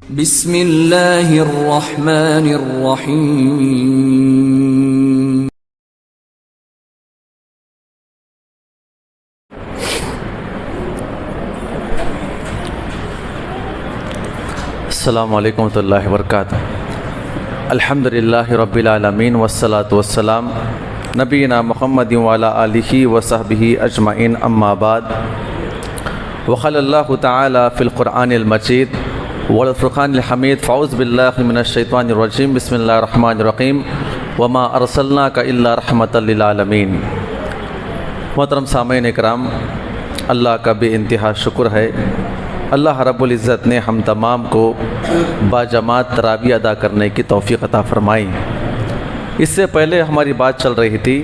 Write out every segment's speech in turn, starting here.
بسم اللہ الرحمن الرحیم السلام علیکم ورحمۃ اللہ وبرکاتہ۔ الحمدللہ رب العالمین والصلاة والسلام نبینا محمد وعلی آلہ وصحبہ اجمعین، اما بعد۔ وقال اللہ تعالی فی القرآن المجید والفرقان الحمید، فاعوذ باللہ من الشیطان الرجیم، بسم اللہ الرحمن الرحیم، وما ارسلناک الا رحمۃ للعالمین۔ محترم سامعین اکرام، اللہ کا بے انتہا شکر ہے، اللہ رب العزت نے ہم تمام کو باجماعت تراویح ادا کرنے کی توفیق عطا فرمائی۔ اس سے پہلے ہماری بات چل رہی تھی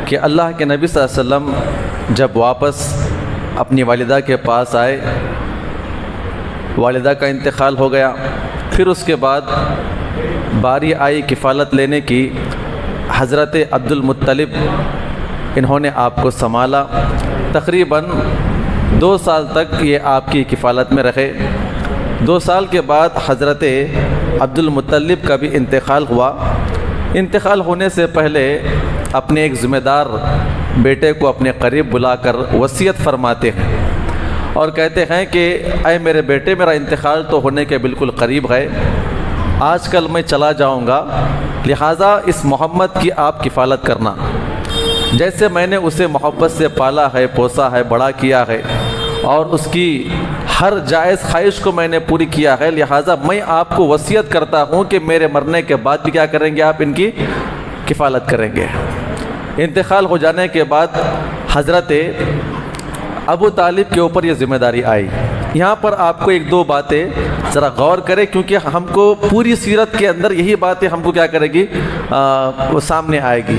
کہ اللہ کے نبی صلی اللہ علیہ وسلم جب واپس اپنی والدہ کے پاس آئے، والدہ کا انتقال ہو گیا، پھر اس کے بعد باری آئی کفالت لینے کی۔ حضرت عبد المطلب انہوں نے آپ کو سنبھالا، تقریباً 2 سال تک یہ آپ کی کفالت میں رہے۔ 2 سال کے بعد حضرت عبد المطلب کا بھی انتقال ہوا۔ انتقال ہونے سے پہلے اپنے ایک ذمہ دار بیٹے کو اپنے قریب بلا کر وصیت فرماتے ہیں اور کہتے ہیں کہ اے میرے بیٹے، میرا انتقال تو ہونے کے بالکل قریب ہے، آج کل میں چلا جاؤں گا، لہٰذا اس محمد کی آپ کفالت کرنا۔ جیسے میں نے اسے محبت سے پالا ہے، پوسا ہے، بڑا کیا ہے اور اس کی ہر جائز خواہش کو میں نے پوری کیا ہے، لہٰذا میں آپ کو وصیت کرتا ہوں کہ میرے مرنے کے بعد بھی کیا کریں گے، آپ ان کی کفالت کریں گے۔ انتقال ہو جانے کے بعد حضرت ابو طالب کے اوپر یہ ذمہ داری آئی۔ یہاں پر آپ کو 1-2 باتیں ذرا غور کریں، کیونکہ ہم کو پوری سیرت کے اندر یہی باتیں ہم کو کیا کرے گی، وہ سامنے آئے گی۔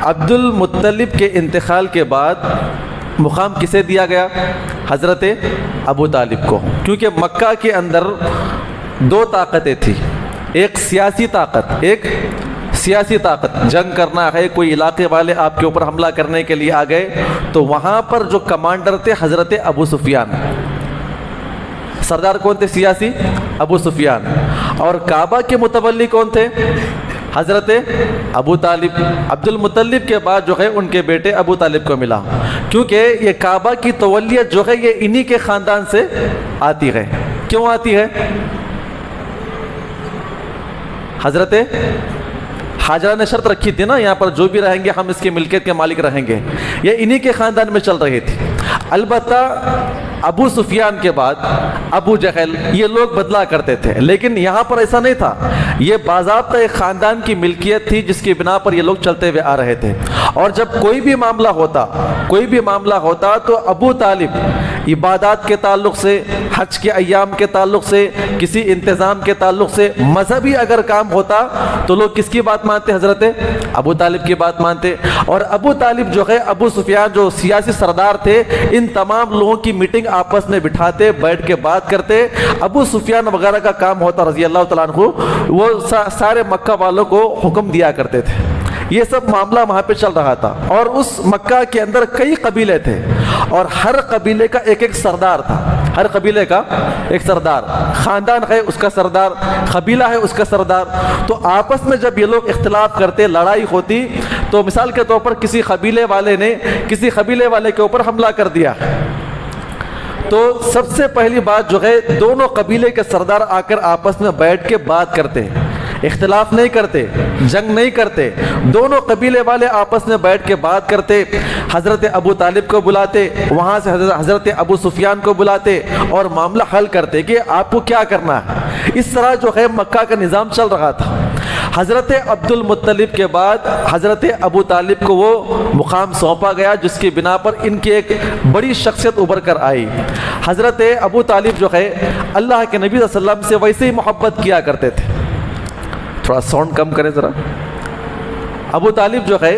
عبد المطلب کے انتقال کے بعد مقام کسے دیا گیا؟ حضرت ابو طالب کو، کیونکہ مکہ کے اندر 2 طاقتیں تھیں، ایک سیاسی طاقت، جنگ کرنا ہے، کوئی علاقے والے آپ کے اوپر حملہ کرنے کے لیے آ گئے تو وہاں پر جو کمانڈر تھے حضرت ابو سفیان، سردار کون تھے سیاسی؟ ابو سفیان۔ اور کعبہ کے متولی کون تھے؟ حضرت ابو طالب۔ عبد المطلب کے بعد جو ہے ان کے بیٹے ابو طالب کو ملا، کیونکہ یہ کعبہ کی تولیت جو ہے یہ انہی کے خاندان سے آتی ہے۔ کیوں آتی ہے؟ حضرت حاجرہ نے شرط رکھی تھی نا، یہاں پر جو بھی رہیں گے ہم اس کی ملکیت کے مالک رہیں گے، یہ انہی کے خاندان میں چل رہی تھی۔ البتہ ابو سفیان کے بعد ابو جہل یہ لوگ بدلا کرتے تھے، لیکن یہاں پر ایسا نہیں تھا، یہ باضابطہ ایک خاندان کی ملکیت تھی جس کی بنا پر یہ لوگ چلتے ہوئے آ رہے تھے۔ اور جب کوئی بھی معاملہ ہوتا تو ابو طالب عبادات کے تعلق سے، حج کے ایام کے تعلق سے، کسی انتظام کے تعلق سے، مذہبی اگر کام ہوتا تو لوگ کس کی بات مانتے؟ حضرت ابو طالب کی بات مانتے۔ اور ابو طالب جو ہے، ابو سفیان جو سیاسی سردار تھے، ان تمام لوگوں کی میٹنگ آپس میں بٹھاتے، بیٹھ کے بات کرتے۔ ابو سفیان وغیرہ کا کام ہوتا رضی اللہ تعالیٰ عنہ، وہ سارے مکہ والوں کو حکم دیا کرتے تھے۔ یہ سب معاملہ وہاں پہ چل رہا تھا، اور اس مکہ کے اندر کئی قبیلے تھے اور ہر قبیلے کا ایک سردار تھا، ہر قبیلے کا ایک سردار، خاندان ہے اس کا سردار، قبیلہ ہے اس کا سردار۔ تو آپس میں جب یہ لوگ اختلاف کرتے، لڑائی ہوتی، تو مثال کے طور پر کسی قبیلے والے نے کسی قبیلے والے کے اوپر حملہ کر دیا، تو سب سے پہلی بات جو ہے، دونوں قبیلے کے سردار آ کر آپس میں بیٹھ کے بات کرتے، اختلاف نہیں کرتے، جنگ نہیں کرتے، دونوں قبیلے والے آپس میں بیٹھ کے بات کرتے۔ حضرت ابو طالب کو بلاتے، وہاں سے حضرت ابو سفیان کو بلاتے اور معاملہ حل کرتے کہ آپ کو کیا کرنا ہے۔ اس طرح جو ہے مکہ کا نظام چل رہا تھا۔ حضرت عبد المطلب کے بعد حضرت ابو طالب کو وہ مقام سونپا گیا جس کی بنا پر ان کی ایک بڑی شخصیت ابھر کر آئی۔ حضرت ابو طالب جو ہے اللہ کے نبی صلی اللہ علیہ وسلم سے ویسے ہی محبت کیا کرتے تھے۔ تھوڑا ساؤنڈ کم کریں ذرا۔ ابو طالب جو ہے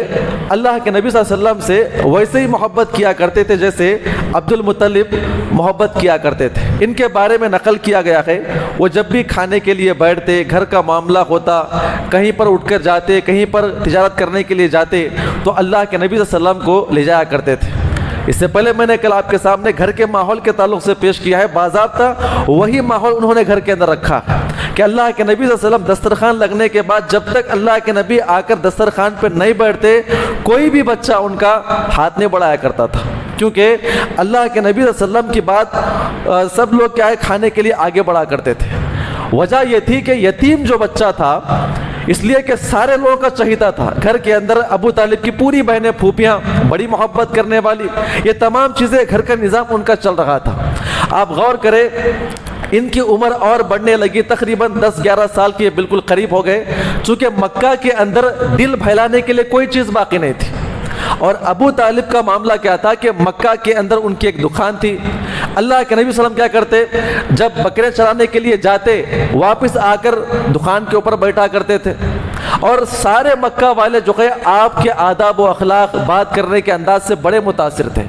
اللہ کے نبی صلی اللہ علیہ وسلم سے ویسے ہی محبت کیا کرتے تھے جیسے عبد المطلب محبت کیا کرتے تھے۔ ان کے بارے میں نقل کیا گیا ہے وہ جب بھی کھانے کے لیے بیٹھتے، گھر کا معاملہ ہوتا، کہیں پر اٹھ کر جاتے، کہیں پر تجارت کرنے کے لیے جاتے تو اللہ کے نبی صلی اللہ علیہ وسلم کو لے جایا کرتے تھے۔ اس سے پہلے میں نے کل آپ کے سامنے گھر کے ماحول کے تعلق سے پیش کیا ہے، باضابطہ وہی ماحول انہوں نے گھر کے اندر رکھا کہ اللہ کے نبی صلی اللہ علیہ وسلم دسترخوان لگنے کے بعد جب تک اللہ کے نبی آ کر دسترخوان پہ نہیں بیٹھتے کوئی بھی بچہ ان کا ہاتھ نہیں بڑھایا کرتا تھا، کیونکہ اللہ کے نبی صلی اللہ علیہ وسلم کی بات سب لوگ کیا ہے کھانے کے لیے آگے بڑھا کرتے تھے۔ وجہ یہ تھی کہ یتیم جو بچہ تھا، اس لیے کہ سارے لوگوں کا چہیتا تھا، گھر کے اندر ابو طالب کی پوری بہنیں پھوپھیاں بڑی محبت کرنے والی، یہ تمام چیزیں گھر کا نظام ان کا چل رہا تھا۔ آپ غور کریں، ان کی عمر اور بڑھنے لگی، تقریباً 10-11 سال کے بالکل قریب ہو گئے، چونکہ مکہ کے اندر دل بہلانے کے لیے کوئی چیز باقی نہیں تھی۔ اور ابو طالب کا معاملہ کیا تھا کہ مکہ کے اندر ان کی ایک دکان تھی۔ اللہ کے نبی صلی اللہ علیہ وسلم کیا کرتے، جب بکرے چرانے کے لیے جاتے واپس آ کر دکان کے اوپر بیٹھا کرتے تھے، اور سارے مکہ والے جو ہے آپ کے آداب و اخلاق بات کرنے کے انداز سے بڑے متاثر تھے،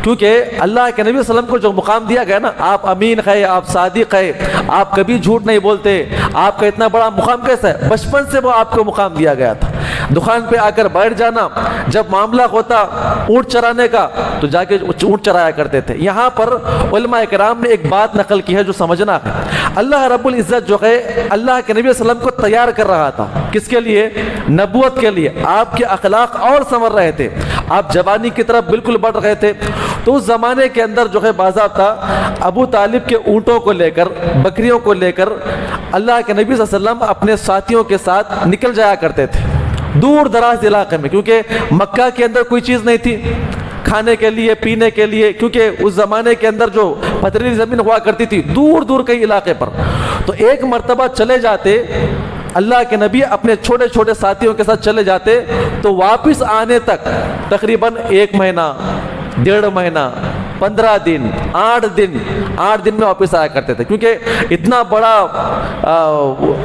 کیونکہ اللہ کے نبی صلی اللہ علیہ وسلم کو جو مقام دیا گیا نا، آپ امین ہے، آپ صادق ہے، آپ کبھی جھوٹ نہیں بولتے، آپ کا اتنا بڑا مقام کیسا ہے؟ بچپن سے وہ آپ کو مقام دیا گیا تھا۔ دکان پہ آ کر بیٹھ جانا، جب معاملہ ہوتا اونٹ چرانے کا تو جا کے اونٹ چرایا کرتے تھے۔ یہاں پر علماء کرام نے ایک بات نقل کی ہے جو سمجھنا ہے، اللہ رب العزت جو ہے اللہ کے نبی صلی اللہ علیہ وسلم کو تیار کر رہا تھا، کس کے لیے؟ نبوت کے لیے۔ آپ کے اخلاق اور سنور رہے تھے، آپ جوانی کی طرف بالکل بڑھ رہے تھے، تو اس زمانے کے اندر جو ہے باضابطہ ابو طالب کے اونٹوں کو لے کر، بکریوں کو لے کر اللہ کے نبی صلی اللہ علیہ وسلم اپنے ساتھیوں کے ساتھ نکل جایا کرتے تھے دور دراز علاقے میں، کیونکہ مکہ کے اندر کوئی چیز نہیں تھی کھانے کے لیے، پینے کے لیے، کیونکہ اس زمانے کے اندر جو پتھریلی زمین ہوا کرتی تھی دور دور کئی علاقے پر۔ تو ایک مرتبہ چلے جاتے اللہ کے نبی اپنے چھوٹے چھوٹے ساتھیوں کے ساتھ چلے جاتے، تو واپس آنے تک تقریباً 1 مہینہ، 1.5 مہینہ، 15 دن، 8 دن میں واپس آیا کرتے تھے، کیونکہ اتنا بڑا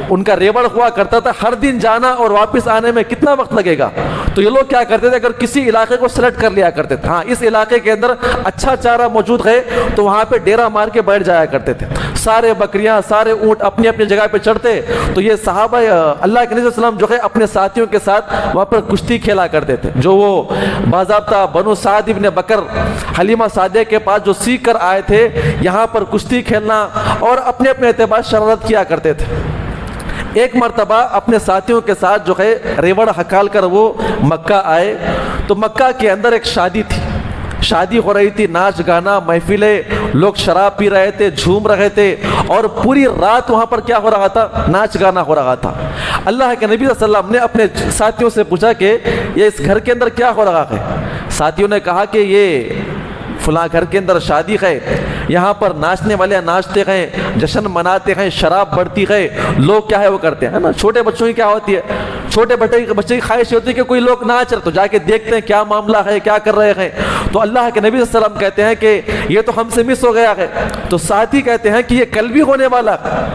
ان کا ریوڑ ہوا کرتا تھا، ہر دن جانا اور واپس آنے میں کتنا وقت لگے گا۔ تو یہ لوگ کیا کرتے تھے، اگر کسی علاقے کو سلیکٹ کر لیا کرتے تھے، ہاں اس علاقے کے اندر اچھا چارہ موجود ہے تو وہاں پہ ڈیرا مار کے بیٹھ جایا کرتے تھے، سارے بکریاں، سارے اونٹ اپنی اپنی جگہ پہ چڑھتے، تو یہ صحابہ اللہ کے نبی صلی اللہ علیہ وسلم جو ہے اپنے ساتھیوں کے ساتھ وہاں پر کشتی کھیلا کرتے تھے، جو وہ باضابطہ بنو سعد ابن بکر حلیمہ سعدیہ کے پاس جو سیکھ کر آئے تھے، یہاں پر کشتی کھیلنا اور اپنے اپنے اعتبار شرارت کیا کرتے تھے۔ ایک مرتبہ اپنے ساتھیوں کے ساتھ جو ہے ریوڑ ہکال کر وہ مکہ آئے، تو مکہ کے اندر ایک شادی تھی، شادی ہو رہی تھی، ناچ گانا، محفلیں، لوگ شراب پی رہے تھے، جھوم رہے تھے، اور پوری رات وہاں پر کیا ہو رہا تھا؟ ناچ گانا ہو رہا تھا۔ اللہ کے نبی صلی اللہ علیہ وسلم نے اپنے ساتھیوں سے پوچھا کہ یہ اس گھر کے اندر کیا ہو رہا ہے؟ ساتھیوں نے کہا کہ یہ فلاں گھر کے اندر شادی ہے، یہاں پر ناچنے والے ناچتے ہیں، جشن مناتے ہیں، شراب بڑھتی ہے، لوگ کیا ہے وہ کرتے ہیں نا۔ چھوٹے بچوں کی کیا ہوتی ہے، چھوٹے بچے کی خواہش ہوتی ہے کہ کوئی لوگ ناچ رہے تو جا کے دیکھتے ہیں کیا معاملہ ہے، کیا کر رہے ہیں۔ تو اللہ کے نبی صلی اللہ علیہ وسلم کہتے ہیں کہ یہ تو ہم سے مس ہو گیا ہے، تو ساتھی کہتے ہیں کہ یہ کل بھی ہونے والا ہے۔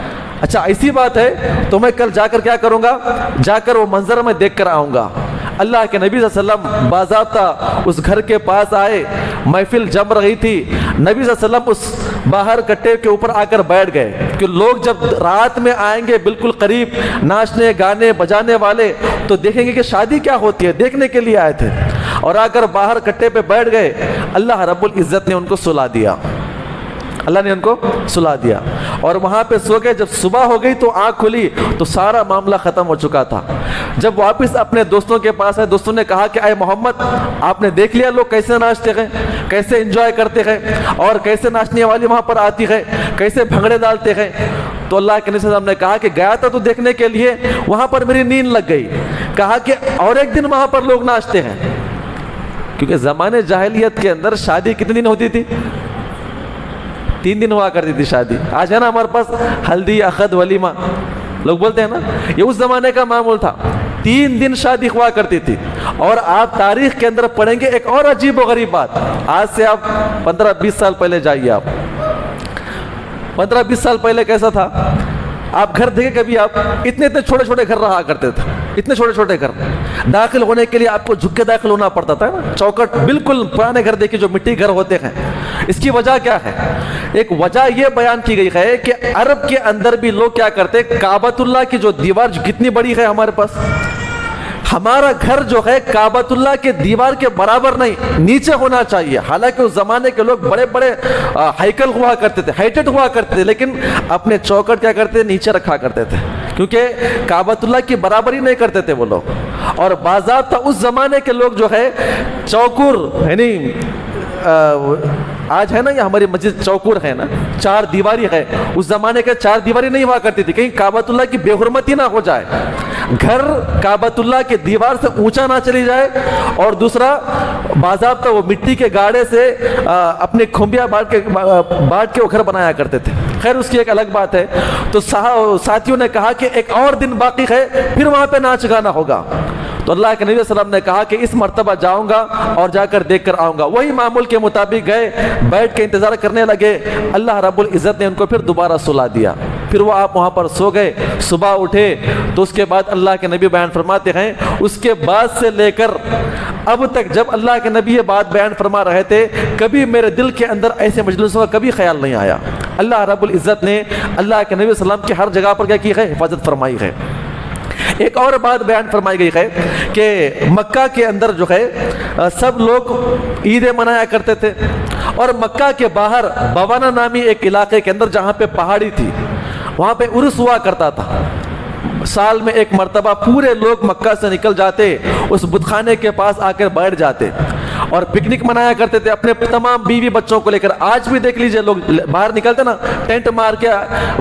اچھا ایسی بات ہے تو میں کل جا کر کیا کروں گا، جا کر وہ منظر میں دیکھ کر آؤں گا۔ اللہ کے نبی صلی اللہ علیہ وسلم باضابطہ اس گھر کے پاس آئے، محفل جم رہی تھی، نبی صلی اللہ علیہ وسلم اس باہر کٹے کے اوپر آ کر بیٹھ گئے کہ لوگ جب رات میں آئیں گے بالکل قریب ناچنے گانے بجانے والے تو دیکھیں گے کہ شادی کیا ہوتی ہے، دیکھنے کے لیے آئے تھے، اور آ کر باہر کٹے پہ بیٹھ گئے۔ اللہ رب العزت نے ان کو سلا دیا، اللہ نے ان کو سلا دیا، اور وہاں پہ سو گئے۔ جب صبح ہو گئی تو آنکھ کھلی تو سارا معاملہ ختم ہو چکا تھا۔ جب واپس اپنے دوستوں کے پاس آئے، دوستوں نے کہا کہ اے محمد، آپ نے دیکھ لیا لوگ کیسے ناچتے ہیں، کیسے انجوائے کرتے ہیں، اور کیسے ناچنے والی وہاں پر آتی ہے، کیسے بھنگڑے ڈالتے ہیں۔ تو اللہ کے نبی صلی اللہ علیہ وسلم نے کہا کہ گیا تھا تو دیکھنے کے لیے، وہاں پر میری نیند لگ گئی۔ کہا کہ اور ایک دن وہاں پر لوگ ناچتے ہیں، کیونکہ زمانے جاہلیت کے اندر شادی کتنے دن ہوتی تھی؟ 3 دن ہوا کرتی تھی شادی۔ آج ہے نا ہمارے پاس ہلدی، عقد، ولیمہ، لوگ بولتے ہیں نا، یہ اس زمانے کا معمول تھا، 3 دن شادی ہوا کرتی تھی۔ اور آپ تاریخ کے اندر پڑھیں گے ایک اور عجیب و غریب بات، آج سے آپ 15-20 سال پہلے جائیے، آپ 15-20 سال پہلے کیسا تھا؟ آپ گھر دیکھیں کبھی، آپ اتنے چھوٹے چھوٹے گھر رہا کرتے تھے، اتنے چھوٹے چھوٹے گھر، داخل ہونے کے لیے آپ کو جھک کے داخل ہونا پڑتا تھا نا، چوکٹ بالکل پرانے گھر دیکھیے جو مٹی گھر ہوتے ہیں۔ اس کی وجہ کیا ہے؟ ایک وجہ یہ بیان کی گئی ہے کہ عرب کے اندر بھی لوگ کیا کرتے، کعبۃ اللہ کی جو دیوار کتنی بڑی ہے ہمارے پاس، ہمارا گھر جو ہے کعبۃ اللہ کے دیوار کے برابر نہیں، نیچے ہونا چاہیے۔ حالانکہ اس زمانے کے لوگ بڑے بڑے ہیکل ہوا کرتے تھے، ہائٹڈ ہوا کرتے تھے، لیکن اپنے چوکٹ کیا کرتے تھے؟ نیچے رکھا کرتے تھے، کیونکہ کعبۃ اللہ کی برابری نہیں کرتے تھے وہ لوگ۔ اور باضابطہ اس زمانے کے لوگ جو ہے چوکور، یعنی آج ہے نا یہ ہماری مسجد چوکور ہے نا، چار دیواری ہے، اس زمانے کے چار دیواری نہیں ہوا کرتی تھی، کہیں کعبۃ اللہ کی بے حرمتی نہ ہو جائے، گھر کعبۃ اللہ کے دیوار سے اونچا نہ چلی جائے، اور دوسرا باضابطہ وہ مٹی کے گاڑے سے اپنے کھمبیا بانٹ کے وہ گھر بنایا کرتے تھے۔ خیر اس کی ایک الگ بات ہے۔ تو ساتھیوں نے کہا کہ ایک اور دن باقی ہے، پھر وہاں پہ ناچ گانا ہوگا۔ تو اللہ کے نبی صلی اللہ علیہ وسلم نے کہا کہ اس مرتبہ جاؤں گا اور جا کر دیکھ کر آؤں گا۔ وہی معمول کے مطابق گئے، بیٹھ کے انتظار کرنے لگے۔ اللہ رب العزت نے ان کو پھر دوبارہ سلا دیا، پھر وہ آپ وہاں پر سو گئے۔ صبح اٹھے تو اس کے بعد اللہ کے نبی بیان فرماتے ہیں، اس کے بعد سے لے کر اب تک جب اللہ کے نبی یہ بات بیان فرما رہے تھے، کبھی میرے دل کے اندر ایسے مجلسوں کا کبھی خیال نہیں آیا۔ اللہ رب العزت نے اللہ کے نبی صلی اللہ علیہ وسلم کی ہر جگہ پر کیا کی ہے؟ حفاظت فرمائی ہے۔ ایک اور بات بیان فرمائی گئی ہے کہ مکہ کے اندر جو ہے سب لوگ عیدیں منایا کرتے تھے، اور مکہ کے باہر بوانا نامی ایک علاقے کے اندر جہاں پہ پہاڑی تھی، وہاں پہ عرس ہوا کرتا تھا۔ سال میں ایک مرتبہ پورے لوگ مکہ سے نکل جاتے، اس بت خانے کے پاس آ کر بیٹھ جاتے اور پکنک منایا کرتے تھے اپنے تمام بیوی بچوں کو لے کر۔ آج بھی دیکھ لیجئے لوگ باہر نکلتے نا، ٹینٹ مار کے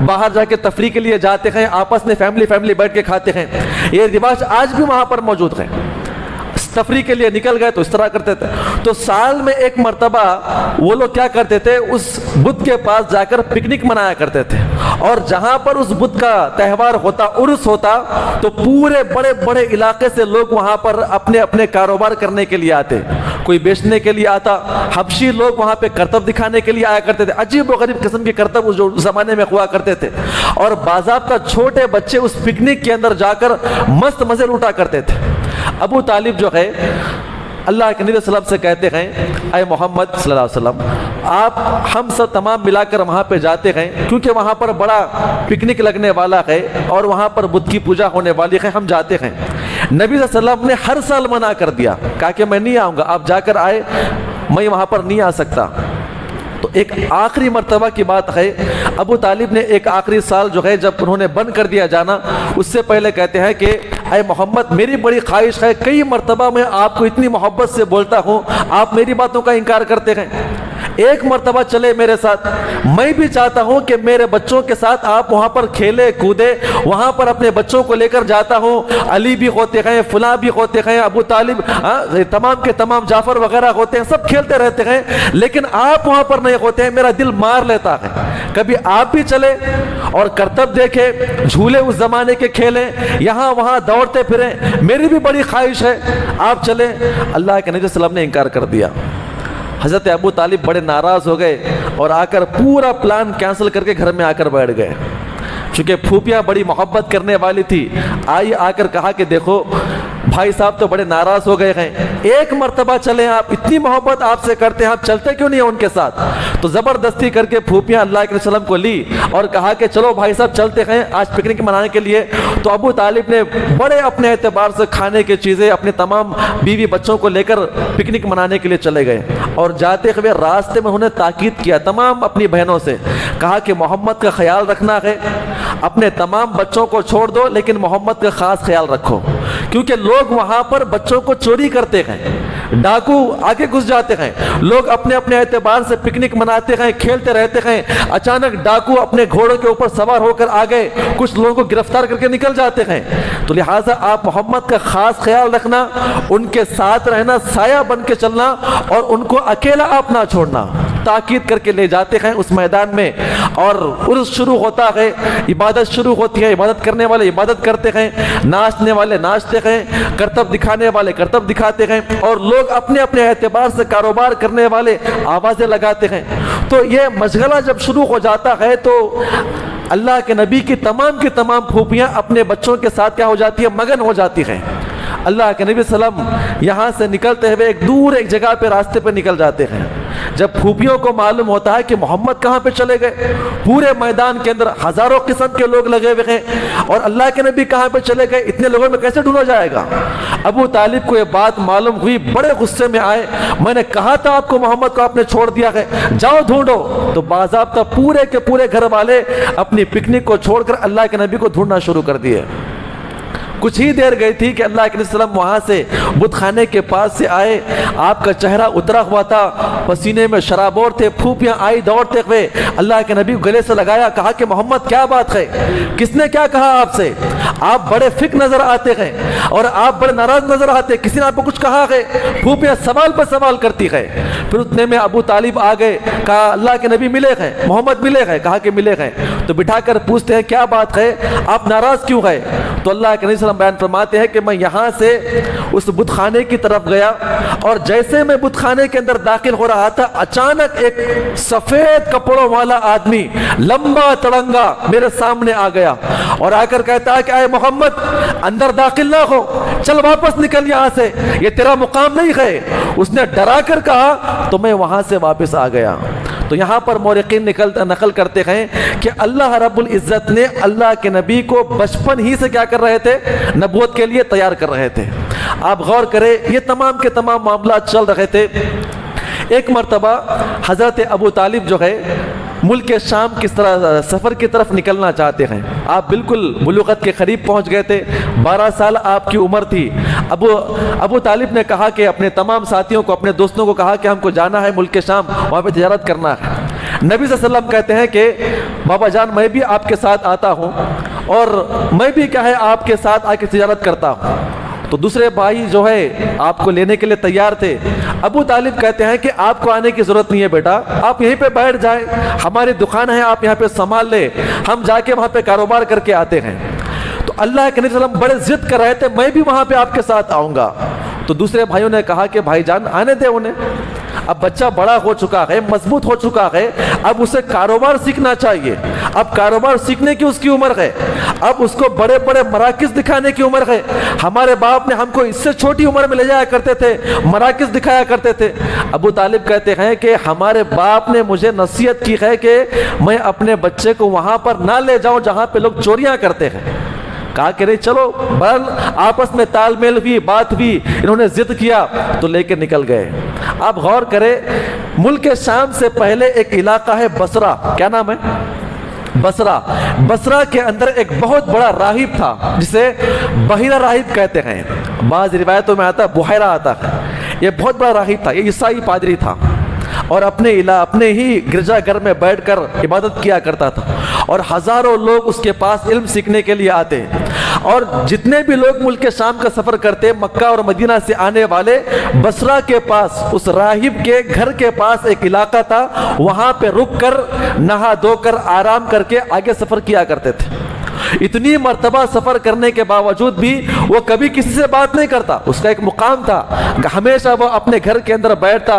باہر جا کے تفریح کے لیے جاتے ہیں، آپس میں فیملی بیٹھ کے کھاتے ہیں۔ یہ رواج آج بھی وہاں پر موجود ہے۔ تفریح کے لیے نکل گئے تو اس طرح کرتے تھے۔ تو سال میں ایک مرتبہ وہ لوگ کیا کرتے تھے؟ اس بت کے پاس جا کر پکنک منایا کرتے تھے، اور جہاں پر اس بت کا تہوار ہوتا، عرس ہوتا، تو پورے بڑے بڑے علاقے سے لوگ وہاں پر اپنے اپنے کاروبار کرنے کے لیے آتے، کوئی بیچنے کے لیے آتا۔ حبشی لوگ وہاں پہ کرتب دکھانے کے لیے آیا کرتے تھے، عجیب و غریب قسم کے کرتب جو زمانے میں ہوا کرتے تھے، اور باضابطہ چھوٹے بچے اس پکنک کے اندر جا کر مست مزے لوٹا کرتے تھے۔ ابو طالب جو ہے اللہ کے نبی صلی اللہ علیہ وسلم سے کہتے ہیں، اے محمد صلی اللہ علیہ وسلم، آپ ہم سب تمام ملا کر وہاں پہ جاتے ہیں، کیونکہ وہاں پر بڑا پکنک لگنے والا ہے اور وہاں پر بدھ کی پوجا ہونے والی ہے، ہم جاتے ہیں۔ نبی صلی اللہ علیہ وسلم نے ہر سال منع کر دیا، کہا کہ میں نہیں آؤں گا، آپ جا کر آئے، میں وہاں پر نہیں آ سکتا۔ تو ایک آخری مرتبہ کی بات ہے، ابو طالب نے ایک آخری سال جو ہے جب انہوں نے بند کر دیا جانا، اس سے پہلے کہتے ہیں کہ اے محمد، میری بڑی خواہش ہے، کئی مرتبہ میں آپ کو اتنی محبت سے بولتا ہوں، آپ میری باتوں کا انکار کرتے ہیں، ایک مرتبہ چلے میرے ساتھ، میں بھی چاہتا ہوں کہ میرے بچوں کے ساتھ آپ وہاں پر کھیلے کودے، وہاں پر اپنے بچوں کو لے کر جاتا ہوں، علی بھی ہوتے ہیں، فلاں بھی ہوتے ہیں، ابو طالب تمام کے تمام جعفر وغیرہ ہوتے ہیں، سب کھیلتے رہتے ہیں، لیکن آپ وہاں پر نہیں ہوتے ہیں، میرا دل مار لیتا ہے۔ کبھی آپ بھی چلے اور کرتب دیکھے، جھولے اس زمانے کے کھیلیں، یہاں وہاں دوڑتے پھریں، میری بھی بڑی خواہش ہے، آپ چلیں۔ اللہ کے نبی صلی اللہ علیہ وسلم نے انکار کر دیا۔ حضرت ابو طالب بڑے ناراض ہو گئے اور آ کر پورا پلان کینسل کر کے گھر میں آ کر بیٹھ گئے۔ چونکہ پھوپھیاں بڑی محبت کرنے والی تھی، آئی آ کر کہا کہ دیکھو بھائی صاحب تو بڑے ناراض ہو گئے ہیں، ایک مرتبہ چلیں، آپ اتنی محبت آپ سے کرتے ہیں، آپ چلتے کیوں نہیں ہیں ان کے ساتھ؟ تو زبردستی کر کے پھوپھیاں اللہ کے وسلم کو لی اور کہا کہ چلو بھائی صاحب چلتے ہیں آج پکنک منانے کے لیے۔ تو ابو طالب نے بڑے اپنے اعتبار سے کھانے کی چیزیں اپنے تمام بیوی بچوں کو لے کر پکنک منانے کے لیے چلے گئے، اور جاتے ہوئے راستے میں انہوں نے تاکید کیا تمام اپنی بہنوں سے، کہا کہ محمد کا خیال رکھنا ہے، اپنے تمام بچوں کو چھوڑ دو لیکن محمد کا خاص خیال رکھو، کیونکہ لوگ وہاں پر بچوں کو چوری کرتے ہیں، ڈاکو آگے گھس جاتے ہیں، لوگ اپنے اپنے اعتبار سے پکنک مناتے ہیں، کھیلتے رہتے ہیں، اچانک ڈاکو اپنے گھوڑوں کے اوپر سوار ہو کر آگے کچھ لوگوں کو گرفتار کر کے نکل جاتے ہیں۔ تو لہٰذا آپ محمد کا خاص خیال رکھنا، ان کے ساتھ رہنا، سایہ بن کے چلنا، اور ان کو اکیلا آپ نہ چھوڑنا۔ تاکید کر کے لے جاتے ہیں اس میدان میں، اور عرس شروع ہوتا ہے، عبادت شروع ہوتی ہے، عبادت کرنے والے عبادت کرتے ہیں، ناچنے والے ناچتے ہیں، کرتب دکھانے والے کرتب دکھاتے ہیں، اور لوگ اپنے اپنے اعتبار سے کاروبار کرنے والے آوازیں لگاتے ہیں۔ تو یہ مشغلہ جب شروع ہو جاتا ہے تو اللہ کے نبی کی تمام پھوپھیاں اپنے بچوں کے ساتھ کیا ہو جاتی ہیں؟ مگن ہو جاتی ہیں۔ اللہ کے نبی صلی اللہ علیہ وسلم یہاں سے نکلتے ہوئے ایک جگہ پہ راستے پہ نکل جاتے ہیں. جب پھوپھیوں کو معلوم ہوتا ہے کہ محمد کہاں پہ چلے گئے، پورے میدان کے اندر ہزاروں قسم کے لوگ لگے ہوئے ہیں اور اللہ کے نبی کہاں پہ چلے گئے، اتنے لوگوں میں کیسے ڈھونڈا جائے گا. ابو طالب کو یہ بات معلوم ہوئی، بڑے غصے میں آئے. میں نے کہا تھا آپ کو محمد کو آپ نے چھوڑ دیا ہے، جاؤ ڈھونڈو. تو باضابطہ پورے کے پورے گھر والے اپنی پکنک کو چھوڑ کر اللہ کے نبی کو ڈھونڈنا شروع کر دیے. کچھ ہی دیر گئی تھی کہ اللہ کے نبی صلی اللہ علیہ وسلم وہاں سے بت خانے کے پاس سے آئے. آپ کا چہرہ اترا ہوا تھا، پسینے میں شرابور تھے. پھوپھیاں آئی دوڑتے ہوئے اللہ کے نبی گلے سے لگایا، کہا کہ محمد کیا بات ہے، کس نے کیا کہا آپ سے؟ آپ بڑے فکر نظر آتے ہیں اور آپ بڑے ناراض نظر آتے ہیں، کسی نے آپ کو کچھ کہا ہے؟ پھوپھیاں سوال پر سوال کرتی ہے. پھر اتنے میں ابو طالب آ گئے، کہا اللہ کے نبی ملے ہیں، محمد ملے ہیں. کہا کہ ملے ہیں. تو بٹھا کر پوچھتے ہیں کیا بات ہے، آپ ناراض کیوں ہے؟ تو اللہ کے نبی صلی اللہ علیہ وسلم بیان فرماتے ہیں کہ میں یہاں سے اس بت خانے کی طرف گیا اور جیسے میں بت خانے کے اندر داخل ہو رہا تھا، اچانک ایک سفید کپڑوں والا آدمی لمبا تڑنگا میرے سامنے آ گیا اور آ کر کہتا ہے کہ اے محمد اندر داخل نہ ہو، چل واپس نکل یہاں سے، یہ تیرا مقام نہیں ہے. اس نے ڈرا کر کہا تو میں وہاں سے واپس آ گیا. تو یہاں پر مورخین نقل کرتے ہیں کہ اللہ رب العزت نے اللہ کے نبی کو بچپن ہی سے کیا کر رہے تھے، نبوت کے لیے تیار کر رہے تھے. آپ غور کریں، یہ تمام کے تمام معاملات چل رہے تھے. ایک مرتبہ حضرت ابو طالب جو ہے ملک شام کس طرح سفر کی طرف نکلنا چاہتے ہیں. آپ بالکل بلوغت کے قریب پہنچ گئے تھے، 12 سال آپ کی عمر تھی. ابو طالب نے کہا کہ اپنے تمام ساتھیوں کو، اپنے دوستوں کو کہا کہ ہم کو جانا ہے ملک شام، وہاں پہ تجارت کرنا ہے. نبی صلی اللہ علیہ وسلم کہتے ہیں کہ بابا جان میں بھی آپ کے ساتھ آتا ہوں اور میں بھی کیا ہے آپ کے ساتھ آ کے تجارت کرتا ہوں. تو دوسرے بھائی جو ہے آپ کو لینے کے لیے تیار تھے. ابو طالب کہتے ہیں کہ آپ کو آنے کی ضرورت نہیں ہے بیٹا، آپ یہیں پہ بیٹھ جائیں، ہماری دکان ہے، آپ یہاں پہ سنبھال لے، ہم جا کے وہاں پہ کاروبار کر کے آتے ہیں. تو اللہ کے نبی صلی اللہ علیہ وسلم بڑے ضد کر رہے تھے، میں بھی وہاں پہ آپ کے ساتھ آؤں گا. تو دوسرے بھائیوں نے کہا کہ بھائی جان آنے دے انہیں، اب بچہ بڑا ہو چکا ہے، مضبوط ہو چکا ہے، اب اسے کاروبار سیکھنا چاہیے. اب کاروبار سیکھنے کی اس کی عمر ہے، اب اس کو بڑے بڑے مراکز دکھانے کی عمر ہے. ہمارے باپ نے ہم کو اس سے چھوٹی عمر میں لے جایا کرتے تھے، مراکز دکھایا کرتے تھے. ابو طالب کہتے ہیں کہ ہمارے باپ نے مجھے نصیحت کی ہے کہ میں اپنے بچے کو وہاں پر نہ لے جاؤں جہاں پہ لوگ چوریاں کرتے ہیں. کہا کہ نہیں چلو، بہرحال آپس میں تال میل ہوئی، بات ہوئی، انہوں نے ضد کیا تو لے کے نکل گئے. آپ غور کریں، ملک شام سے پہلے ایک علاقہ ہے بصرہ. کیا نام ہے؟ بصرہ. بصرہ کے اندر ایک بہت بڑا راہب تھا جسے بحیرہ راہب کہتے ہیں. بعض روایتوں میں آتا ہے بحیرہ آتا ہے. یہ بہت بڑا راہب تھا، یہ عیسائی پادری تھا اور اپنے ہی گرجا گھر میں بیٹھ کر عبادت کیا کرتا تھا اور ہزاروں لوگ اس کے پاس علم سیکھنے کے لیے آتے. اور جتنے بھی لوگ ملک شام کا سفر کرتے، مکہ اور مدینہ سے آنے والے، بصرہ کے پاس اس راہب کے گھر کے پاس ایک علاقہ تھا، وہاں پہ رک کر نہا دھو کر آرام کر کے آگے سفر کیا کرتے تھے. اتنی مرتبہ سفر کرنے کے باوجود بھی وہ کبھی کسی سے بات نہیں کرتا. اس کا ایک مقام تھا، ہمیشہ وہ اپنے گھر کے اندر بیٹھتا،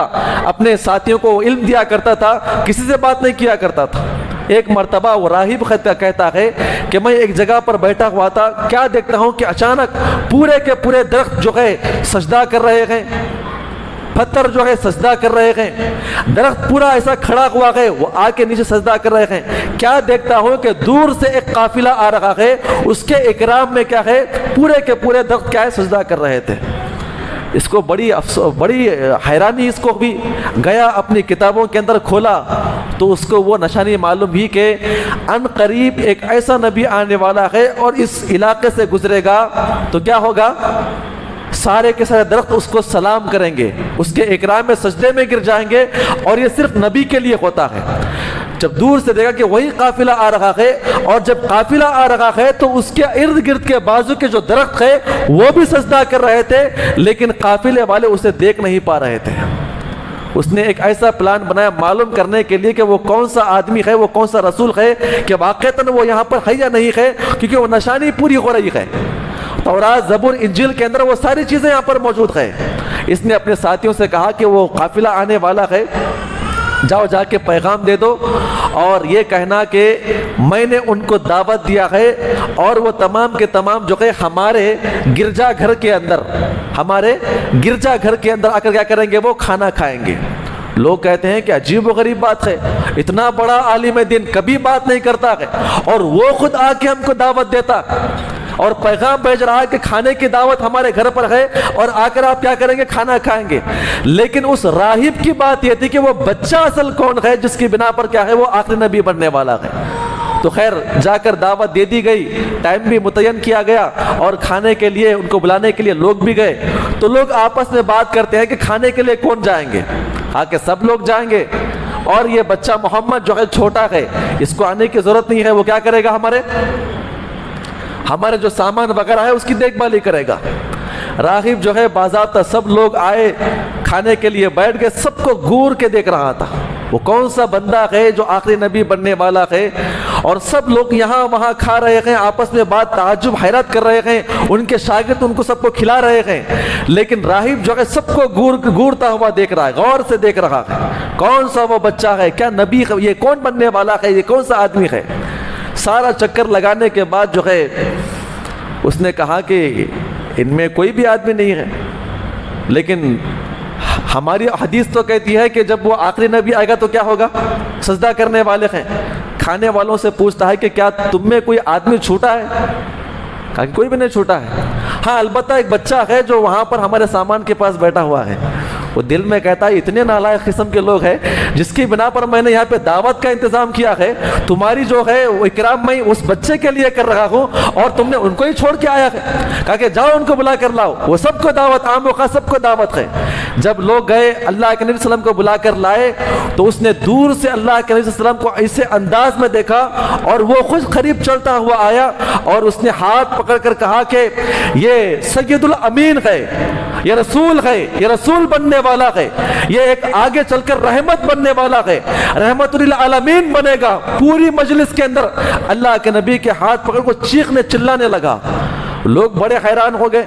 اپنے ساتھیوں کو علم دیا کرتا تھا، کسی سے بات نہیں کیا کرتا تھا. ایک مرتبہ وہ راہب کہتا ہے کہ میں ایک جگہ پر بیٹھا ہوا تھا، کیا دیکھتا ہوں کہ اچانک پورے کے پورے درخت جو ہے سجدہ کر رہے ہیں، پتھر جو ہے سجدہ کر رہے ہیں، درخت پورا ایسا کھڑا ہوا ہے، وہ آ کے نیچے سجدہ کر رہے ہیں. کیا دیکھتا ہوں کہ دور سے ایک قافلہ آ رہا ہے، اس کے اکرام میں کیا ہے، پورے کے پورے درخت کیا ہے سجدہ کر رہے تھے. اس کو بڑی حیرانی اس کو بھی. گیا اپنی کتابوں کے اندر کھولا تو اس کو وہ نشانی معلوم ہوئی کہ ان قریب ایک ایسا نبی آنے والا ہے اور اس علاقے سے گزرے گا تو کیا ہوگا، سارے کے سارے درخت اس کو سلام کریں گے، اس کے اکرام میں سجدے میں گر جائیں گے. اور یہ صرف نبی کے لیے ہوتا ہے. جب دور سے دیکھا کہ وہی قافلہ آ رہا ہے اور جب قافلہ آ رہا ہے تو اس کے ارد گرد کے بازو کے جو درخت ہے وہ بھی سجدہ کر رہے تھے، لیکن قافلے والے اسے دیکھ نہیں پا رہے تھے. اس نے ایک ایسا پلان بنایا معلوم کرنے کے لیے کہ وہ کون سا آدمی ہے، وہ کون سا رسول ہے، کہ واقعتاً وہ یہاں پر ہے یا نہیں ہے، کیونکہ وہ نشانی پوری ہو رہی ہے. تورات، زبور، انجیل کے اندر وہ ساری چیزیں یہاں پر موجود ہیں. اس نے اپنے ساتھیوں سے کہا کہ وہ قافلہ آنے والا ہے جاؤ جا کے پیغام دے دو اور یہ کہنا کہ میں نے ان کو دعوت دیا ہے اور وہ تمام کے تمام جو کہ ہمارے گرجا گھر کے اندر آ کر کیا کریں گے؟ وہ کھانا کھائیں گے۔ لوگ کہتے ہیں کہ عجیب و غریب بات ہے، اتنا بڑا عالم دین کبھی بات نہیں کرتا ہے اور وہ خود آ کے ہم کو دعوت دیتا اور پیغام بھیج رہا ہے کہ کھانے کی دعوت ہمارے گھر پر ہے اور آ کر آپ کیا کریں گے؟ کھانا کھائیں گے۔ لیکن اس راہب کی بات یہ تھی کہ وہ بچہ اصل کون ہے جس کی بنا پر کیا ہے؟ وہ آخری نبی بننے والا ہے۔ تو خیر جا کر دعوت دے دی گئی، ٹائم بھی متعین کیا گیا اور کھانے کے لیے ان کو بلانے کے لیے لوگ بھی گئے۔ تو لوگ آپس میں بات کرتے ہیں کہ کھانے کے لیے کون جائیں گے؟ کہا کہ سب لوگ جائیں گے اور یہ بچہ محمد جو ہے چھوٹا ہے، اس کو آنے کی ضرورت نہیں ہے، وہ کیا کرے گا؟ ہمارے جو سامان وغیرہ ہے اس کی دیکھ بھال ہی کرے گا۔ راغب جو ہے باضابطہ سب لوگ آئے، کھانے کے لیے بیٹھ گئے، سب کو گور کے دیکھ رہا تھا وہ کون سا بندہ ہے جو آخری نبی بننے والا ہے، اور سب لوگ یہاں وہاں کھا رہے ہیں، آپس میں بات تعجب حیرت کر رہے ہیں، ان کے شاگرد ان کو سب کو کھلا رہے ہیں، لیکن راہب جو ہے سب کو گورتا ہوا دیکھ رہا ہے، غور سے دیکھ رہا ہے کون سا وہ بچہ ہے، کیا نبی ہے، یہ کون بننے والا ہے، یہ کون سا آدمی ہے۔ سارا چکر لگانے کے بعد جو ہے اس نے کہا کہ ان میں کوئی بھی آدمی نہیں ہے، لیکن ہماری حدیث تو کہتی ہے کہ جب وہ آخری نبی آئے گا تو کیا ہوگا؟ سجدہ کرنے والے ہیں۔ کھانے والوں سے پوچھتا ہے کہ کیا تم میں کوئی آدمی چھوٹا ہے؟ کہا کہ کوئی بھی نہیں چھوٹا ہے، ہاں البتہ ایک بچہ ہے جو وہاں پر ہمارے سامان کے پاس بیٹھا ہوا ہے۔ وہ دل میں کہتا ہے اتنے نالائق قسم کے لوگ ہیں جس کی بنا پر میں نے یہاں پہ دعوت کا انتظام کیا ہے، تمہاری جو ہے وہ اکرام میں اس بچے کے لیے کر رہا ہوں اور تم نے ان کو ہی چھوڑ کے آیا ہے۔ کہا کہ جاؤ ان کو بلا کر لاؤ، وہ سب کو دعوت، عام و خاص سب کو دعوت ہے۔ جب لوگ گئے اللہ کے نبی صلی اللہ علیہ وسلم کو بلا کر لائے تو اس نے دور سے اللہ کے نبی صلی اللہ علیہ وسلم کو ایسے انداز میں دیکھا اور وہ خود قریب چلتا ہوا آیا اور اس نے ہاتھ پکڑ کر کہا کہ یہ سید الامین ہے، یہ رسول ہے، یہ رسول بننے والا ہے، یہ ایک آگے چل کر رحمت بننے والا ہے، رحمت للعالمین بنے گا۔ پوری مجلس کے اندر اللہ کے نبی کے ہاتھ پکڑ کو چیخنے چلانے لگا۔ لوگ بڑے حیران ہو گئے،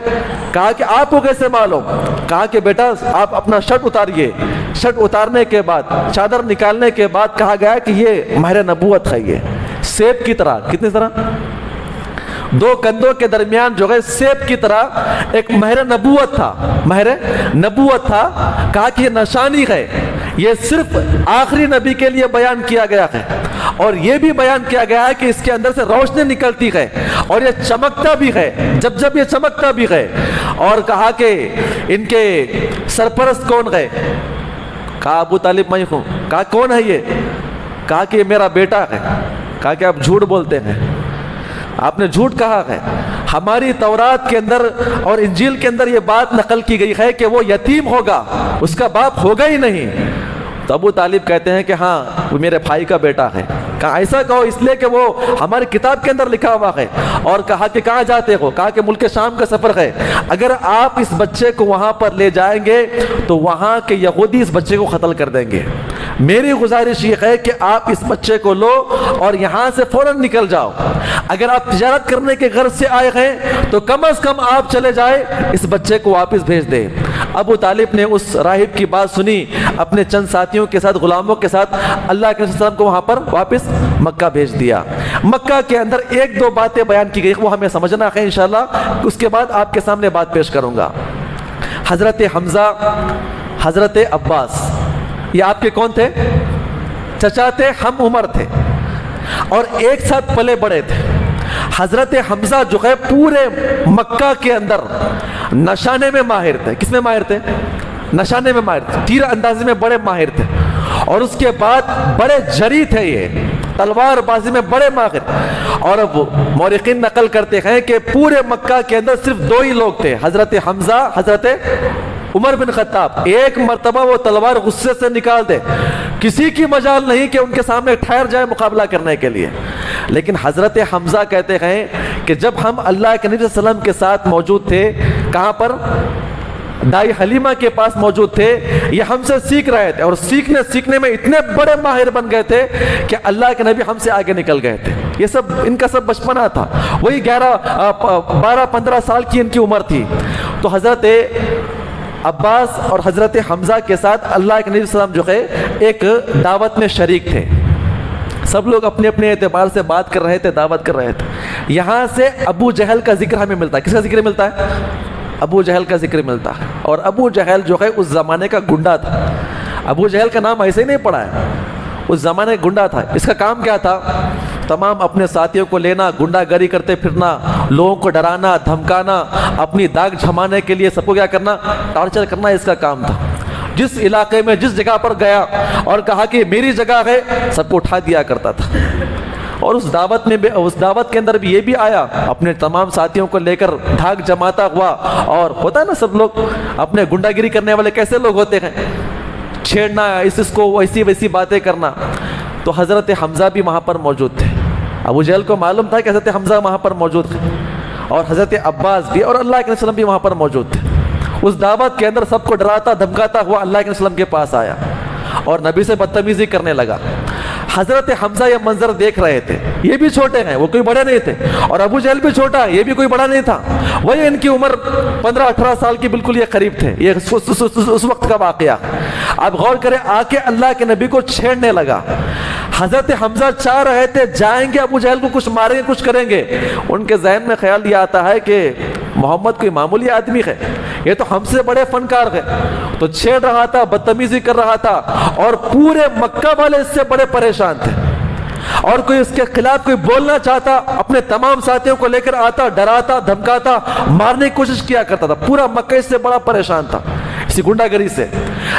کہا کہ آپ کو کیسے معلوم؟ کہا کہ بیٹا آپ اپنا شرٹ اتاریے۔ شرٹ اتارنے کے بعد، چادر نکالنے کے بعد کہا گیا کہ یہ مہر نبوت ہے، یہ سیب کی طرح، کتنی طرح؟ دو کندھوں کے درمیان جو ہے سیب کی طرح ایک مہر نبوت تھا، مہر نبوت تھا۔ کہا کہ یہ نشانی ہے، یہ صرف آخری نبی کے لیے بیان کیا گیا ہے اور یہ بھی بیان کیا گیا ہے کہ اس کے اندر سے روشنی نکلتی ہے اور یہ چمکتا بھی ہے، جب یہ چمکتا بھی ہے۔ اور کہا کہ ان کے سرپرست کون ہے؟ کہا ابو طالب میں ہوں۔ کہا کون ہے یہ؟ کہا کہ یہ میرا بیٹا ہے۔ کہا کہ آپ جھوٹ بولتے ہیں، آپ نے جھوٹ کہا ہے، ہماری تورات کے اندر اور انجیل کے اندر یہ بات نقل کی گئی ہے کہ وہ یتیم ہوگا، اس کا باپ ہوگا ہی نہیں۔ تو ابو طالب کہتے ہیں کہ ہاں وہ میرے بھائی کا بیٹا ہے۔ کہا ایسا کہو اس لیے کہ وہ ہماری کتاب کے اندر لکھا ہوا ہے۔ اور کہا کہ کہاں جاتے ہو؟ کہا کہ ملک شام کا سفر ہے، اگر آپ اس بچے کو وہاں پر لے جائیں گے تو وہاں کے یہودی اس بچے کو قتل کر دیں گے، میری گزارش یہ ہے کہ آپ اس بچے کو لو اور یہاں سے فوراً نکل جاؤ۔ اگر آپ تجارت کرنے کے غرض سے آئے ہیں تو کم از کم آپ چلے جائے، اس بچے کو واپس بھیج دیں۔ ابو طالب نے اس راہب کی بات سنی، اپنے چند ساتھیوں کے ساتھ، غلاموں کے ساتھ اللہ کے رسول صلی اللہ علیہ وسلم کو وہاں پر واپس مکہ بھیج دیا۔ مکہ کے اندر ایک دو باتیں بیان کی گئی، وہ ہمیں سمجھنا ہے انشاءاللہ، اس کے بعد آپ کے سامنے بات پیش کروں گا۔ حضرت حمزہ، حضرت عباس، یہ آپ کے کون تھے؟ چچا تھے، ہم عمر تھے اور ایک ساتھ پلے بڑے تھے۔ حضرت حمزہ جو ہے پورے مکہ کے اندر نشانے میں ماہر تھے۔ کس میں ماہر تھے؟ نشانے میں ماہر تھے، تیر اندازی میں بڑے ماہر تھے، اور اس کے بعد بڑے جری تھے، یہ تلوار بازی میں بڑے ماہر۔ اور اب مورخین نقل کرتے ہیں کہ پورے مکہ کے اندر صرف دو ہی لوگ تھے، حضرت حمزہ، حضرت عمر بن خطاب۔ ایک مرتبہ وہ تلوار غصے سے نکال دے، کسی کی مجال نہیں کہ ان کے سامنے ٹھہر جائے مقابلہ کرنے کے لیے۔ لیکن حضرت حمزہ کہتے ہیں کہ جب ہم اللہ کے نبی صلی اللہ علیہ وسلم کے ساتھ موجود تھے، کہاں پر؟ دائی حلیمہ کے پاس موجود تھے، یہ ہم سے سیکھ رہے تھے اور سیکھنے میں اتنے بڑے ماہر بن گئے تھے کہ اللہ کے نبی ہم سے آگے نکل گئے تھے۔ یہ سب ان کا سب بچپنا تھا، وہی 12-15 سال کی ان کی عمر تھی۔ تو حضرت عباس اور حضرت حمزہ کے ساتھ اللہ کے نبی صلی اللہ علیہ وسلم جو ہے ایک دعوت میں شریک تھے. سب لوگ اپنے اپنے اعتبار سے بات کر رہے تھے, دعوت کر رہے تھے. یہاں سے ابو جہل کا ذکر ہمیں ملتا ہے. کس کا ذکر ملتا ہے؟ ابو جہل کا ذکر ملتا ہے. اور ابو جہل جو ہے اس زمانے کا گنڈا تھا. ابو جہل کا نام ایسے ہی نہیں پڑا ہے, اس زمانے کا گنڈا تھا. اس کا کام کیا تھا؟ تمام اپنے ساتھیوں کو لینا, گنڈا گری کرتے پھرنا, لوگوں کو ڈرانا دھمکانا, اپنی داغ جھمانے کے لیے سب کو کیا کرنا, ٹارچر کرنا, اس کا کام تھا. جس علاقے میں جس جگہ پر گیا اور کہا کہ میری جگہ ہے, سب کو اٹھا دیا کرتا تھا. اور اس دعوت میں اس دعوت کے اندر بھی یہ بھی آیا, اپنے تمام ساتھیوں کو لے کر دھاگ جماتا ہوا. اور ہوتا ہے نا سب لوگ اپنے گنڈا گری کرنے والے کیسے لوگ ہوتے ہیں, چھیڑنا, اس کو ویسی ویسی باتیں کرنا. تو حضرت حمزہ بھی وہاں پر موجود تھے. ابو جہل کو معلوم تھا کہ حضرت حمزہ وہاں پر موجود تھے, اور حضرت عباس بھی اور اللہ کے وسلم بھی وہاں پر موجود تھے. اس دعوت کے اندر سب کو ڈراتا دھمکاتا ہوا اللہ کے وسلم کے پاس آیا اور نبی سے بدتمیزی کرنے لگا. حضرت حمزہ یہ منظر دیکھ رہے تھے. یہ بھی چھوٹے ہیں, وہ کوئی بڑے نہیں تھے, اور ابو جہل بھی چھوٹا, یہ بھی کوئی بڑا نہیں تھا. وہی ان کی عمر 15-18 سال کی بالکل یہ قریب تھے. یہ اس وقت کا واقعہ. آپ غور کریں, آ کے اللہ کے نبی کو چھیڑنے لگا. حضرت حمزہ چاہ رہے تھے جائیں گے ابو جہل کو کچھ ماریں گے, کچھ کریں گے. ان کے ذہن میں خیال یہ آتا ہے کہ محمد کوئی معمولی آدمی ہے, یہ تو ہم سے بڑے فنکار ہیں. تو چھیڑ رہا تھا, بدتمیزی کر رہا تھا, اور پورے مکہ والے اس سے بڑے پریشان تھے. اور کوئی اس کے خلاف کوئی بولنا چاہتا, اپنے تمام ساتھیوں کو لے کر آتا, ڈراتا دھمکاتا, مارنے کی کوشش کیا کرتا تھا. پورا مکہ اس سے بڑا پریشان تھا اسی گنڈا گری سے.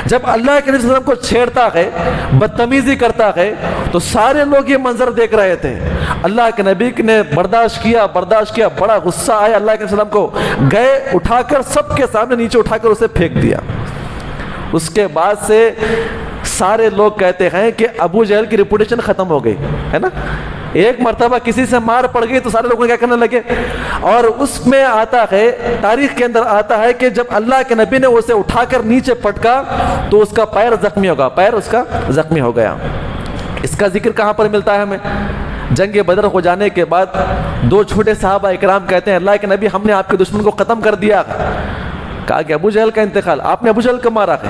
جب اللہ کے نبی صلی اللہ علیہ وسلم کو چھیڑتا ہے, بدتمیزی کرتا ہے, تو سارے لوگ یہ منظر دیکھ رہے تھے. اللہ کے نبی نے برداشت کیا, بڑا غصہ آیا اللہ کے وسلم کو, گئے اٹھا کر سب کے سامنے نیچے اٹھا کر اسے پھینک دیا. اس کے بعد سے سارے لوگ کہتے ہیں کہ ابو جہل کی ریپوٹیشن ختم ہو گئی ہے نا. ایک مرتبہ کسی سے مار پڑ گئی تو سارے لوگ کیا کرنے لگے. اور اس میں آتا ہے, تاریخ کے اندر آتا ہے کہ جب اللہ کے نبی نے اسے اٹھا کر نیچے پٹکا تو اس کا پیر زخمی ہوگا, پیر اس کا زخمی ہو گیا. اس کا ذکر کہاں پر ملتا ہے ہمیں؟ جنگ بدر ہو جانے کے بعد دو چھوٹے صحابہ اکرام کہتے ہیں اللہ کے نبی ہم نے آپ کے دشمن کو ختم کر دیا. کہا کہ ابو جہل کا انتقال, آپ نے ابو جہل کو مارا ہے.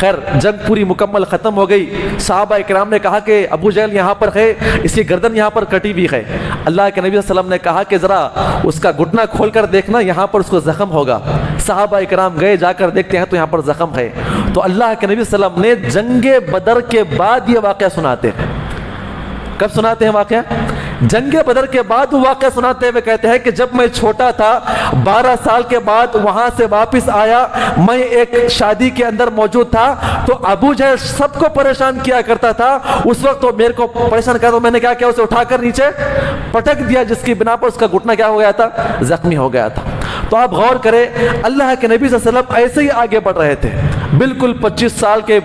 خیر جنگ پوری مکمل ختم ہو گئی. صحابہ اکرام نے کہا کہ ابو جہل یہاں پر ہے, اس کی گردن یہاں پر کٹی ہوئی ہے. اللہ کے نبی صلی اللہ علیہ وسلم نے کہا کہ ذرا اس کا گھٹنا کھول کر دیکھنا, یہاں پر اس کو زخم ہوگا. صحابہ اکرام گئے, جا کر دیکھتے ہیں تو یہاں پر زخم ہے. تو اللہ کے نبی صلی اللہ علیہ وسلم نے جنگ بدر کے بعد یہ واقعہ سناتے ہیں. کب سناتے ہیں واقعہ؟ جنگ بدر کے بعد وہ واقعہ سناتے ہوئے کہتے ہیں کہ جب میں چھوٹا تھا, 12 سال کے بعد وہاں سے واپس آیا, میں ایک شادی کے اندر موجود تھا, تو ابو جہل سب کو پریشان کیا کرتا تھا. اس وقت تو میرے کو پریشان کرتا, میں نے کیا کیا, اسے اٹھا کر نیچے پٹک دیا, جس کی بنا پر اس کا گھٹنا کیا ہو گیا تھا, زخمی ہو گیا تھا. تو آپ غور کریں, اللہ کے نبی صلی اللہ علیہ وسلم ایسے ہی آگے بڑھ رہے تھے, بالکل 25 سال کے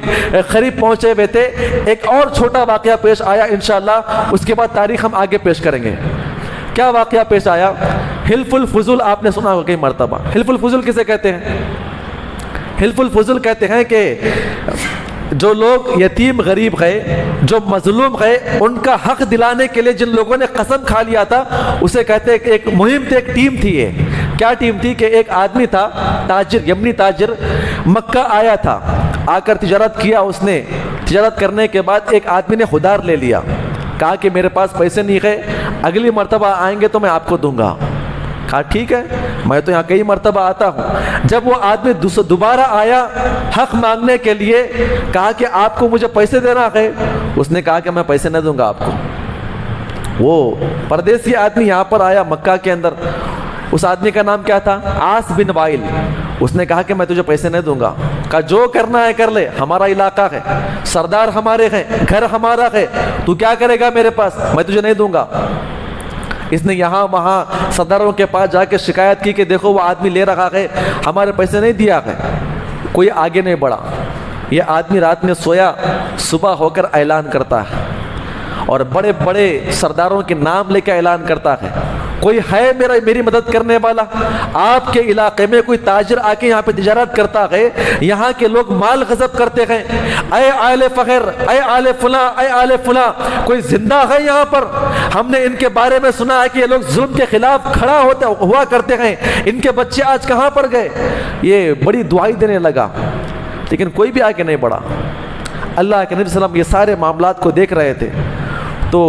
قریب پہنچے ہوئے تھے. ایک اور چھوٹا واقعہ پیش آیا انشاءاللہ, اس کے بعد تاریخ ہم آگے پیش کریں گے. کیا واقعہ پیش آیا؟ حلف الفضول آپ نے سنا ہوگا کئی مرتبہ. حلف الفضول کسے کہتے ہیں؟ حلف الفضول کہتے ہیں کہ جو لوگ یتیم غریب گئے, جو مظلوم گئے, ان کا حق دلانے کے لیے جن لوگوں نے قسم کھا لیا تھا, اسے کہتے ہیں کہ ایک مہم تھی, ایک ٹیم تھی. یہ کیا ٹیم تھی کہ ایک آدمی تھا, تاجر, یمنی تاجر, مکہ آیا تھا, آ کر تجارت کیا. اس نے تجارت کرنے کے بعد ایک آدمی نے خودار لے لیا, کہا کہ میرے پاس پیسے نہیں ہے, اگلی مرتبہ آئیں گے تو میں آپ کو دوں گا. کہا ٹھیک ہے, میں تو یہاں کئی مرتبہ آتا ہوں. جب وہ آدمی دوبارہ آیا حق مانگنے کے لیے, کہا کہ آپ کو مجھے پیسے دینا ہے. اس نے کہا کہ میں پیسے نہ دوں گا آپ کو. وہ پردیسی آدمی یہاں پر آیا مکہ کے اندر, اس آدمی کا نام کیا تھا؟ عاص بن وائل. اس نے کہا کہ میں تجھے پیسے نہیں دوں گا. کہا جو کرنا ہے کر لے, ہمارا علاقہ ہے, سردار ہمارے ہیں, گھر ہمارا ہے, تو کیا کرے گا میرے پاس, میں تجھے نہیں دوں گا. اس نے یہاں وہاں سرداروں کے پاس جا کے شکایت کی کہ دیکھو وہ آدمی لے رہا ہے, ہمارے پیسے نہیں دیا ہے. کوئی آگے نہیں بڑھا. یہ آدمی رات میں سویا, صبح ہو کر اعلان کرتا ہے, اور بڑے بڑے سرداروں کے نام لے کے اعلان کرتا ہے. کوئی ہے میری مدد کرنے والا؟ آپ کے علاقے میں کوئی تاجر آ کے یہاں پہ تجارت کرتا ہے، یہاں کے لوگ مال غصب کرتے ہیں، اے آل فخر، اے آل فلاں، اے آل فلاں، کوئی زندہ ہے یہاں پر؟ ہم نے ان کے بارے میں سنا ہے کہ یہ لوگ ظلم کے خلاف کھڑا ہوا کرتے ہیں، ان کے بچے آج کہاں پر گئے؟ یہ بڑی دعائی دینے لگا، لیکن کوئی بھی آگے نہیں بڑھا۔ اللہ کے نبی صلی اللہ علیہ وسلم یہ سارے معاملات کو دیکھ رہے تھے، تو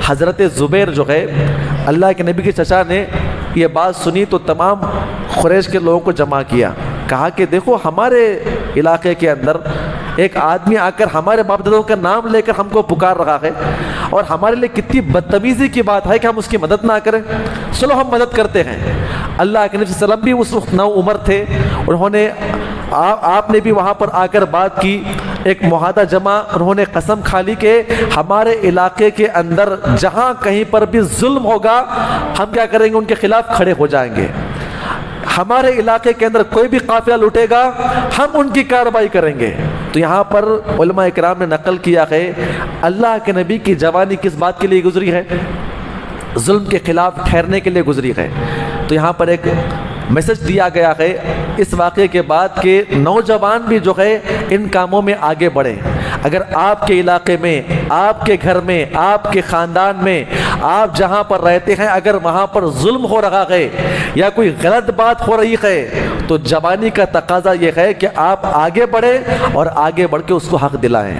حضرت زبیر جو ہے، اللہ کے نبی کے چچا نے یہ بات سنی تو تمام قریش کے لوگوں کو جمع کیا، کہا کہ دیکھو ہمارے علاقے کے اندر ایک آدمی آ کر ہمارے باپ دادوں کا نام لے کر ہم کو پکار رہا ہے، اور ہمارے لیے کتنی بدتمیزی کی بات ہے کہ ہم اس کی مدد نہ کریں، چلو ہم مدد کرتے ہیں۔ اللہ کے نبی صلی اللہ علیہ وسلم بھی اس وقت 9 عمر تھے، انہوں نے آپ نے بھی وہاں پر آ کر بات کی، ایک معاہدہ جمع، انہوں نے قسم کھا لی کہ ہمارے علاقے کے اندر جہاں کہیں پر بھی ظلم ہوگا ہم کیا کریں گے، ان کے خلاف کھڑے ہو جائیں گے، ہمارے علاقے کے اندر کوئی بھی قافلہ لوٹے گا ہم ان کی کارروائی کریں گے۔ تو یہاں پر علماء اکرام نے نقل کیا ہے اللہ کے نبی کی جوانی کس بات کے لیے گزری ہے؟ ظلم کے خلاف ٹھہرنے کے لیے گزری ہے۔ تو یہاں پر ایک میسج دیا گیا ہے اس واقعے کے بعد کہ نوجوان بھی جو ہے ان کاموں میں آگے بڑھے۔ اگر آپ کے علاقے میں، آپ کے گھر میں، آپ کے خاندان میں، آپ جہاں پر رہتے ہیں، اگر وہاں پر ظلم ہو رہا ہے یا کوئی غلط بات ہو رہی ہے تو جوانی کا تقاضا یہ ہے کہ آپ آگے بڑھیں اور آگے بڑھ کے اس کو حق دلائیں۔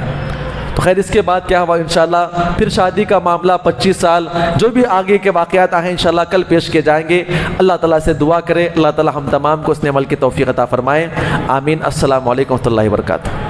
تو خیر اس کے بعد کیا ہوا انشاءاللہ پھر شادی کا معاملہ 25 سال جو بھی آگے کے واقعات آئیں انشاءاللہ کل پیش کیے جائیں گے۔ اللہ تعالیٰ سے دعا کرے اللہ تعالیٰ ہم تمام کو اس نے عمل کی توفیق عطا فرمائے، آمین۔ السلام علیکم ورحمۃ اللہ وبرکاتہ۔